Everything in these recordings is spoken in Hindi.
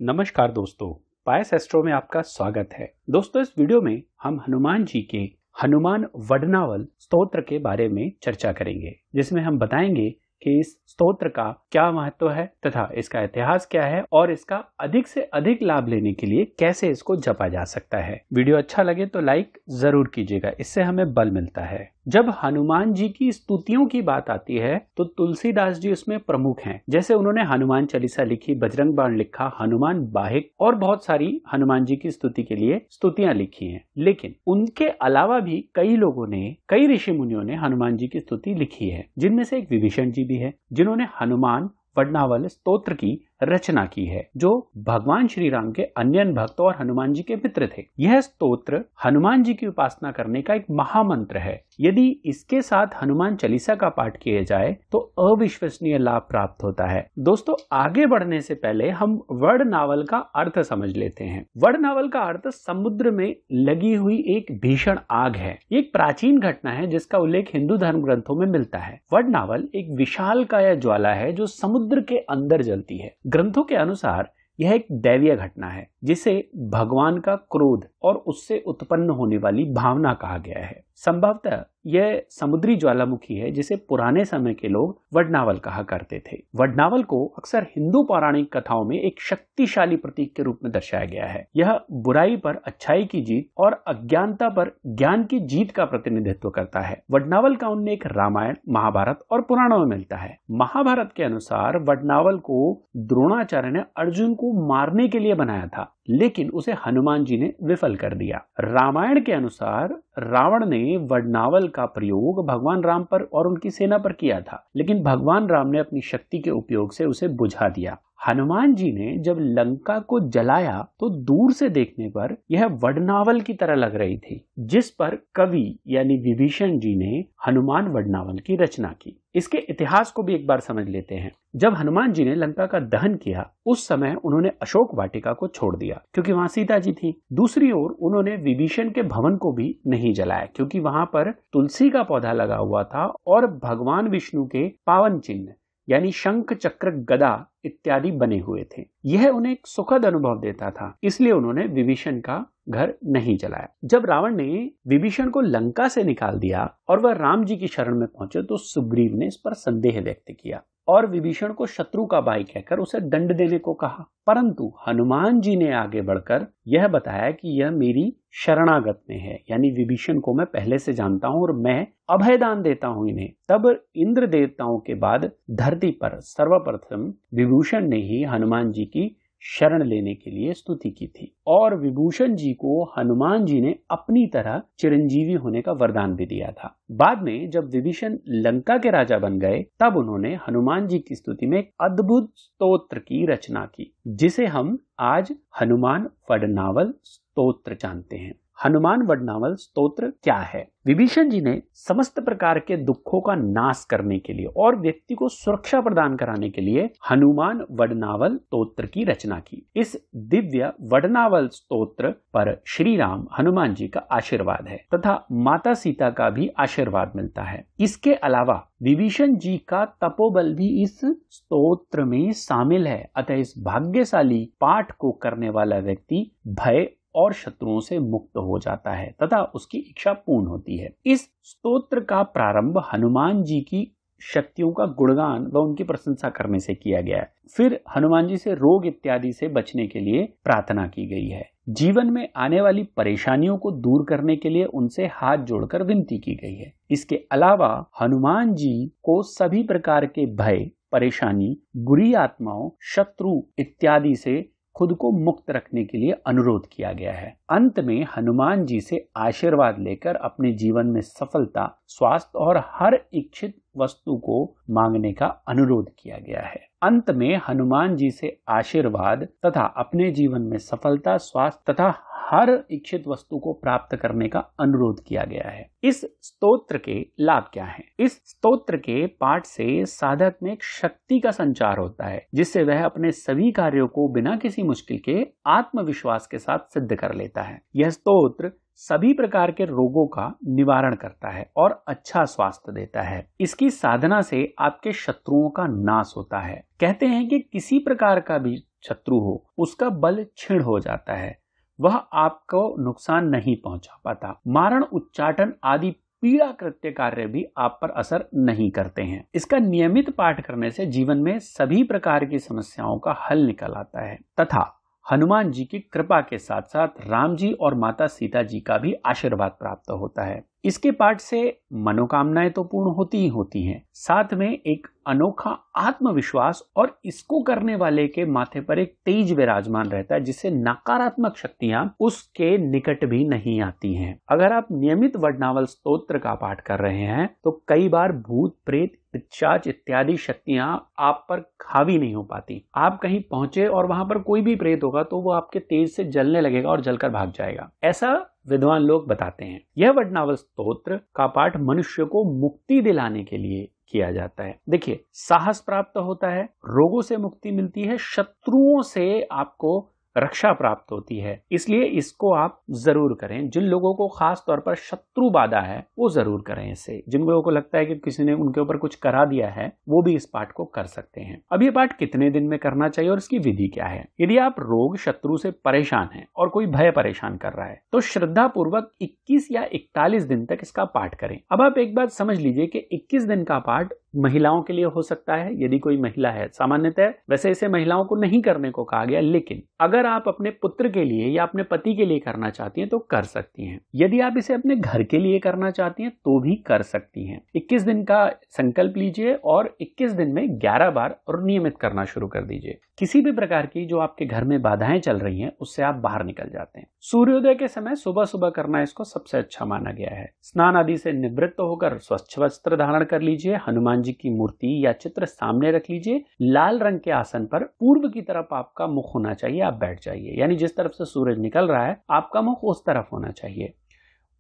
नमस्कार दोस्तों, पायस एस्ट्रो में आपका स्वागत है। दोस्तों, इस वीडियो में हम हनुमान जी के हनुमान वडनावल स्तोत्र के बारे में चर्चा करेंगे, जिसमें हम बताएंगे कि इस स्तोत्र का क्या महत्व है तथा इसका इतिहास क्या है और इसका अधिक से अधिक लाभ लेने के लिए कैसे इसको जपा जा सकता है। वीडियो अच्छा लगे तो लाइक जरूर कीजिएगा, इससे हमें बल मिलता है। जब हनुमान जी की स्तुतियों की बात आती है तो तुलसीदास जी उसमें प्रमुख हैं। जैसे उन्होंने हनुमान चालीसा लिखी, बजरंग बाण लिखा, हनुमान बाहिक और बहुत सारी हनुमान जी की स्तुति के लिए स्तुतियां लिखी हैं। लेकिन उनके अलावा भी कई लोगों ने, कई ऋषि मुनियों ने हनुमान जी की स्तुति लिखी है, जिनमें से एक विभीषण जी भी है, जिन्होंने हनुमान वडनावल स्तोत्र की रचना की है, जो भगवान श्री राम के अन्य भक्त और हनुमान जी के मित्र थे। यह स्तोत्र हनुमान जी की उपासना करने का एक महामंत्र है। यदि इसके साथ हनुमान चालीसा का पाठ किया जाए तो अविश्वसनीय लाभ प्राप्त होता है। दोस्तों, आगे बढ़ने से पहले हम वडनावल का अर्थ समझ लेते हैं। वडनावल का अर्थ समुद्र में लगी हुई एक भीषण आग है। एक प्राचीन घटना है जिसका उल्लेख हिंदू धर्म ग्रंथों में मिलता है। वडनावल एक विशालकाय ज्वाला है जो समुद्र के अंदर जलती है। ग्रंथों के अनुसार यह एक दैवीय घटना है जिसे भगवान का क्रोध और उससे उत्पन्न होने वाली भावना कहा गया है। संभवतः यह समुद्री ज्वालामुखी है जिसे पुराने समय के लोग वडनावल कहा करते थे। वडनावल को अक्सर हिंदू पौराणिक कथाओं में एक शक्तिशाली प्रतीक के रूप में दर्शाया गया है। यह बुराई पर अच्छाई की जीत और अज्ञानता पर ज्ञान की जीत का प्रतिनिधित्व करता है। वडनावल का उल्लेख रामायण, महाभारत और पुराणों में मिलता है। महाभारत के अनुसार वडनावल को द्रोणाचार्य ने अर्जुन को मारने के लिए बनाया था, लेकिन उसे हनुमान जी ने विफल कर दिया। रामायण के अनुसार रावण ने वडनावल का प्रयोग भगवान राम पर और उनकी सेना पर किया था, लेकिन भगवान राम ने अपनी शक्ति के उपयोग से उसे बुझा दिया। हनुमान जी ने जब लंका को जलाया तो दूर से देखने पर यह वडनावल की तरह लग रही थी, जिस पर कवि यानी विभीषण जी ने हनुमान वडनावल की रचना की। इसके इतिहास को भी एक बार समझ लेते हैं। जब हनुमान जी ने लंका का दहन किया उस समय उन्होंने अशोक वाटिका को छोड़ दिया क्योंकि वहां सीता जी थी। दूसरी ओर उन्होंने विभीषण के भवन को भी नहीं जलाया क्योंकि वहां पर तुलसी का पौधा लगा हुआ था और भगवान विष्णु के पावन चिन्ह यानी शंख, चक्र, गदा इत्यादि बने हुए थे। यह उन्हें एक सुखद अनुभव देता था, इसलिए उन्होंने विभीषण का घर नहीं जलाया। जब रावण ने विभीषण को लंका से निकाल दिया और वह राम जी की शरण में पहुंचे तो सुग्रीव ने इस पर संदेह व्यक्त किया और विभीषण को शत्रु का भाई कहकर उसे दंड देने को कहा। परंतु हनुमान जी ने आगे बढ़कर यह बताया कि यह मेरी शरणागत में है, यानी विभीषण को मैं पहले से जानता हूं और मैं अभयदान देता हूं इन्हें। तब इंद्र देवताओं के बाद धरती पर सर्वप्रथम विभूषण ने ही हनुमान जी की शरण लेने के लिए स्तुति की थी और विभूषण जी को हनुमान जी ने अपनी तरह चिरंजीवी होने का वरदान भी दिया था। बाद में जब विभीषण लंका के राजा बन गए तब उन्होंने हनुमान जी की स्तुति में एक अद्भुत स्तोत्र की रचना की, जिसे हम आज हनुमान वडनावल स्तोत्र जानते हैं। हनुमान वडनावल स्तोत्र क्या है? विभीषण जी ने समस्त प्रकार के दुखों का नाश करने के लिए और व्यक्ति को सुरक्षा प्रदान कराने के लिए हनुमान वडनावल स्तोत्र की रचना की। इस दिव्य वडनावल स्तोत्र पर श्री राम हनुमान जी का आशीर्वाद है तथा माता सीता का भी आशीर्वाद मिलता है। इसके अलावा विभीषण जी का तपोबल भी इस स्तोत्र में शामिल है। अतः इस भाग्यशाली पाठ को करने वाला व्यक्ति भय और शत्रुओं से मुक्त हो जाता है तथा उसकी इच्छा पूर्ण होती है। इस स्तोत्र का प्रारंभ हनुमान जी की शक्तियों का गुणगान व उनकी प्रशंसा करने से किया गया है। फिर हनुमान जी से रोग इत्यादि से बचने के लिए प्रार्थना की गई है। जीवन में आने वाली परेशानियों को दूर करने के लिए उनसे हाथ जोड़कर विनती की गई है। इसके अलावा हनुमान जी को सभी प्रकार के भय, परेशानी, बुरी आत्माओं, शत्रु इत्यादि से खुद को मुक्त रखने के लिए अनुरोध किया गया है। अंत में हनुमान जी से आशीर्वाद लेकर अपने जीवन में सफलता, स्वास्थ्य और हर इच्छित वस्तु को मांगने का अनुरोध किया गया है। अंत में हनुमान जी से आशीर्वाद तथा अपने जीवन में सफलता, स्वास्थ्य तथा हर इच्छित वस्तु को प्राप्त करने का अनुरोध किया गया है। इस स्तोत्र के लाभ क्या हैं? इस स्तोत्र के पाठ से साधक में एक शक्ति का संचार होता है, जिससे वह अपने सभी कार्यों को बिना किसी मुश्किल के आत्मविश्वास के साथ सिद्ध कर लेता है। यह स्तोत्र सभी प्रकार के रोगों का निवारण करता है और अच्छा स्वास्थ्य देता है। इसकी साधना से आपके शत्रुओं का नाश होता है। कहते हैं कि किसी प्रकार का भी शत्रु हो उसका बल क्षीण हो जाता है, वह आपको नुकसान नहीं पहुंचा पाता। मारण, उच्चाटन आदि पीड़ा कृत्य कार्य भी आप पर असर नहीं करते हैं। इसका नियमित पाठ करने से जीवन में सभी प्रकार की समस्याओं का हल निकल आता है तथा हनुमान जी की कृपा के साथ साथ राम जी और माता सीता जी का भी आशीर्वाद प्राप्त होता है। इसके पाठ से मनोकामनाएं तो पूर्ण होती ही होती हैं, साथ में एक अनोखा आत्मविश्वास और इसको करने वाले के माथे पर एक तेज विराजमान रहता है, जिससे नकारात्मक शक्तियां उसके निकट भी नहीं आती हैं। अगर आप नियमित वडनावल स्तोत्र का पाठ कर रहे हैं तो कई बार भूत, प्रेत, पिशाच इत्यादि शक्तियां आप पर हावी नहीं हो पाती। आप कहीं पहुंचे और वहां पर कोई भी प्रेत होगा तो वो आपके तेज से जलने लगेगा और जलकर भाग जाएगा, ऐसा विद्वान लोग बताते हैं। यह वडनावल स्तोत्र का पाठ मनुष्य को मुक्ति दिलाने के लिए किया जाता है। देखिए, साहस प्राप्त होता है, रोगों से मुक्ति मिलती है, शत्रुओं से आपको रक्षा प्राप्त होती है, इसलिए इसको आप जरूर करें। जिन लोगों को खास तौर पर शत्रु बाधा है वो जरूर करें इसे। जिन लोगों को लगता है कि किसी ने उनके ऊपर कुछ करा दिया है वो भी इस पाठ को कर सकते हैं। अब ये पाठ कितने दिन में करना चाहिए और इसकी विधि क्या है? यदि आप रोग, शत्रु से परेशान हैं और कोई भय परेशान कर रहा है तो श्रद्धा पूर्वक 21 या 41 दिन तक इसका पाठ करें। अब आप एक बात समझ लीजिए कि 21 दिन का पाठ महिलाओं के लिए हो सकता है, यदि कोई महिला है। सामान्यतः वैसे इसे महिलाओं को नहीं करने को कहा गया, लेकिन अगर आप अपने पुत्र के लिए या अपने पति के लिए करना चाहती हैं तो कर सकती हैं। यदि आप इसे अपने घर के लिए करना चाहती हैं तो भी कर सकती हैं। 21 दिन का संकल्प लीजिए और 21 दिन में 11 बार और नियमित करना शुरू कर दीजिए। किसी भी प्रकार की जो आपके घर में बाधाएं चल रही हैं उससे आप बाहर निकल जाते हैं। सूर्योदय के समय सुबह सुबह करना इसको सबसे अच्छा माना गया है। स्नान आदि से निवृत्त होकर स्वच्छ वस्त्र धारण कर लीजिए, हनुमान जी की मूर्ति या चित्र सामने रख लीजिए, लाल रंग के आसन पर पूर्व की तरफ आपका मुख होना चाहिए, आप बैठ जाइए, यानी जिस तरफ से सूरज निकल रहा है आपका मुख उस तरफ होना चाहिए।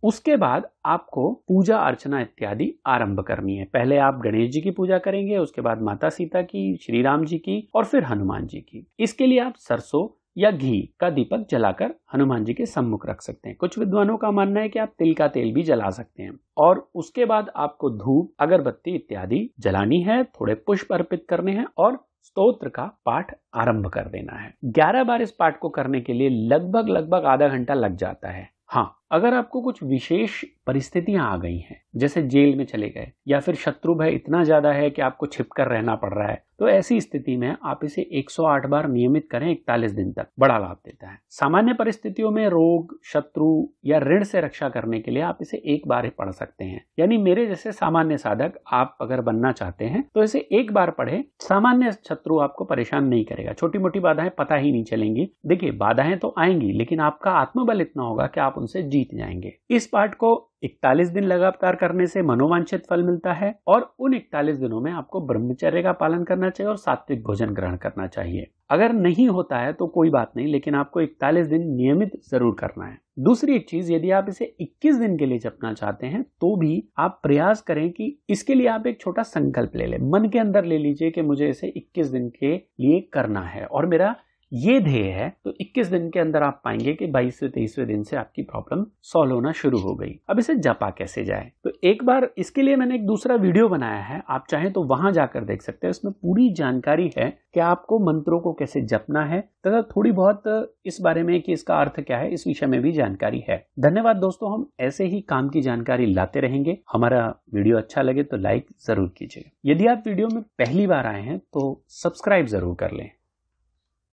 उसके बाद आपको पूजा अर्चना इत्यादि आरंभ करनी है। पहले आप गणेश जी की पूजा करेंगे, उसके बाद माता सीता की, श्री राम जी की और फिर हनुमान जी की। इसके लिए आप सरसों या घी का दीपक जलाकर हनुमान जी के सम्मुख रख सकते हैं। कुछ विद्वानों का मानना है कि आप तिल का तेल भी जला सकते हैं। और उसके बाद आपको धूप, अगरबत्ती इत्यादि जलानी है, थोड़े पुष्प अर्पित करने हैं और स्तोत्र का पाठ आरंभ कर देना है। 11 बार इस पाठ को करने के लिए लगभग आधा घंटा लग जाता है। हाँ, अगर आपको कुछ विशेष परिस्थितियां आ गई हैं, जैसे जेल में चले गए या फिर शत्रु भय इतना ज्यादा है कि आपको छिपकर रहना पड़ रहा है, तो ऐसी स्थिति में आप इसे 108 बार नियमित करें 41 दिन तक, बड़ा लाभ देता है। सामान्य परिस्थितियों में रोग, शत्रु या ऋण से रक्षा करने के लिए आप इसे एक बार ही पढ़ सकते हैं। यानी मेरे जैसे सामान्य साधक आप अगर बनना चाहते हैं तो इसे एक बार पढ़े, सामान्य शत्रु आपको परेशान नहीं करेगा, छोटी मोटी बाधाएं पता ही नहीं चलेंगी। देखिए, बाधाएं तो आएंगी लेकिन आपका आत्मबल इतना होगा कि आप उनसे जीत जाएंगे। इस पाठ को 41 दिन लगातार करने से मनोवांछित फल मिलता है और उन 41 दिनों में आपको ब्रह्मचर्य का पालन करना चाहिए और सात्विक भोजन ग्रहण करना चाहिए। अगर नहीं होता है तो कोई बात नहीं, लेकिन आपको 41 दिन नियमित जरूर करना है। दूसरी एक चीज, यदि आप इसे 21 दिन के लिए जपना चाहते हैं तो भी आप प्रयास करें कि इसके लिए आप एक छोटा संकल्प ले लें। मन के अंदर ले लीजिए कि मुझे इसे 21 दिन के लिए करना है और मेरा ये ध्येय है, तो 21 दिन के अंदर आप पाएंगे कि 22वें 23वें दिन से आपकी प्रॉब्लम सॉल्व होना शुरू हो गई। अब इसे जपा कैसे जाए, तो एक बार इसके लिए मैंने एक दूसरा वीडियो बनाया है, आप चाहें तो वहां जाकर देख सकते हैं। इसमें पूरी जानकारी है कि आपको मंत्रों को कैसे जपना है तथा थोड़ी बहुत इस बारे में कि इसका अर्थ क्या है, इस विषय में भी जानकारी है। धन्यवाद दोस्तों, हम ऐसे ही काम की जानकारी लाते रहेंगे। हमारा वीडियो अच्छा लगे तो लाइक जरूर कीजिए। यदि आप वीडियो में पहली बार आए हैं तो सब्सक्राइब जरूर कर लें।